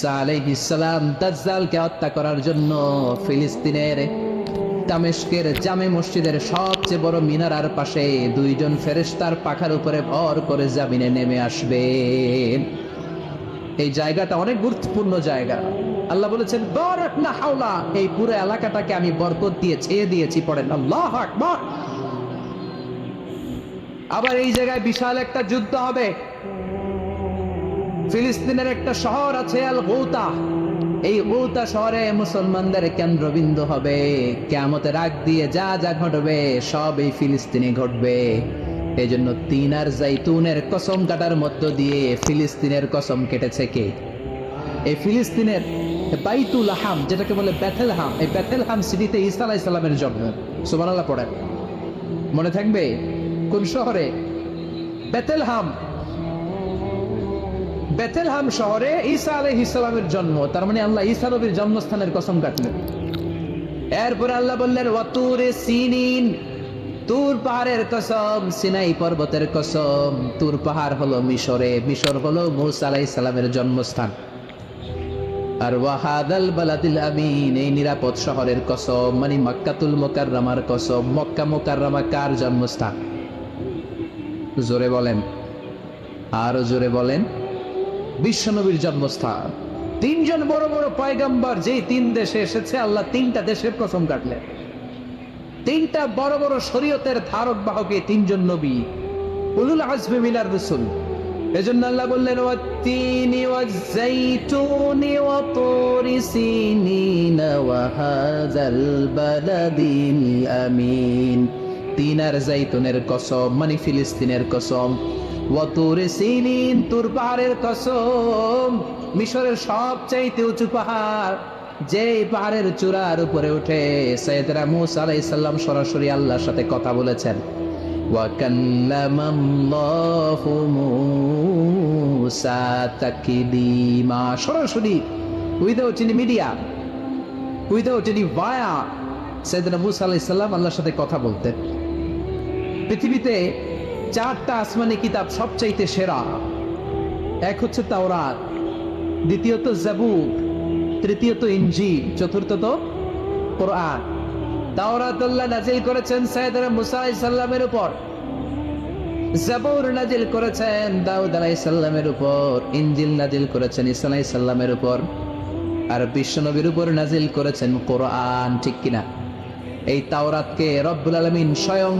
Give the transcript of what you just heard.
ঈসা আলাইহিস সালাম দাজ্জালকে হত্যা করার জন্য ফিলিস্তিনের দামেস্কের জামে মসজিদের সবচেয়ে বড় মিনারার পাশে দুইজন ফেরেশতার পাখার উপরে ভর করে জমিনে নেমে আসবে। এই জায়গাটা অনেক গুরুত্বপূর্ণ জায়গা। আল্লাহ বলেছেন বারাকনা হাওলা, এই পুরো এলাকাটাকে আমি বরকত দিয়ে ছেয়ে দিয়েছি। পড়েন আল্লাহু আকবার। আবার এই জায়গায় বিশাল একটা যুদ্ধ হবে। ফিলিস্তিনের একটা শহর আছে আল গৌতা, এই গৌতা শহরে মুসলমানদের কেন্দ্রবিন্দু হবে। কিয়ামতের আগ দিয়ে যা যা ঘটবে সব এই ফিলিস্তিনে ঘটবে। এই জন্য তিন আর জাইতুনের কসম কাটার মধ্য দিয়ে ফিলিস্তিনের কসম কেটেছে কে? এই ফিলিস্তিনের বাইতুল হাম, যেটাকে বলে বেথেলহাম, এই বেথেলহাম সিটিতে ঈসা আলাইহিস সালামের জন্ম। সুবহানাল্লাহ পড়েন। মনে থাকবে কোন শহরে? বেথেলহাম। বেথেলহাম শহরে ঈসা আলাইহিস সালামের জন্ম। তার মানে আল্লাহ ঈসা নবীর জন্মস্থানের কসম কাটলেন। এরপরে আল্লাহ বললেন ওয়াতুরে সিনিন, তুর পাহাড়ের কসম, সিনাই পর্বতের কসম। তুর পাহাড় হলো মিশরে, মিশর হলো মূসা আলাইহিস সালামের জন্মস্থান। আর ওয়াহাদাল বালাদিল আমিন, এই নিরাপদ শহরের কসম, মানে মক্কাতুল মুকাররমার কসম। মক্কা মুকাররমা কার জন্মস্থান? জোরে বলেন, আরো জোরে বলেন। বিশ্বনবীর জন্মস্থান। তিনজন বড় বড় পয়গম্বর যেই তিন দেশে এসেছে, আল্লাহ তিনটা দেশের কসম কাটলেন। তিনটা বড় বড় শরীয়তের ধারক বাহকে তিনজন নবী, উলুল আজমি মিনার রাসূল। এজন্য আল্লাহ বললেন ওয়াত্তিনি ওয়াজ-যাইতুনি ওয়া তুরি সিনিন ওয়া হাযাল বালাদিল আমিন। তিন আর জাইতুনের কসম, মানে ফিলিস্তিনের কসম। ওয়া তুরি সিনিন, তুর পাহাড়ের কসম, মিশরের সবচাইতে উঁচু পাহাড়, যেই পাহাড়ের চূড়ার উপরে উঠে সাইয়েদনা মূসা আলাইহিস সালাম সরাসরি আল্লাহর সাথে কথা বলেছেন। ওয়া কাল্লামাল্লাহু মূসা তাকলিমা, সরাসরি without any media, without any via সাইয়েদনা মূসা আলাইহিস সালাম আল্লাহর সাথে কথা বলতেন। পৃথিবীতে চারটা আসমানি কিতাব সবচাইতে সেরা। এক হচ্ছে তাওরাত, দ্বিতীয়ত জাবুর, তৃতীয়ত ইনজিল, চতুর্থত কোরআন। তাওরাত আল্লাহ নাজিল করেছেন সাইয়েদনা মূসা আলাইহিস সালামের উপর, জাবুর নাজিল করেছেন দাউদ আলাইহিস সালামের উপর, ইনজিল নাজিল করেছেন ঈসা আলাইহিস সালামের উপর, আর বিশ্বনবীর উপর নাজিল করেছেন কোরআন। ঠিক কিনা? এই তাওরাতকে রব্বুল আলামিন স্বয়ং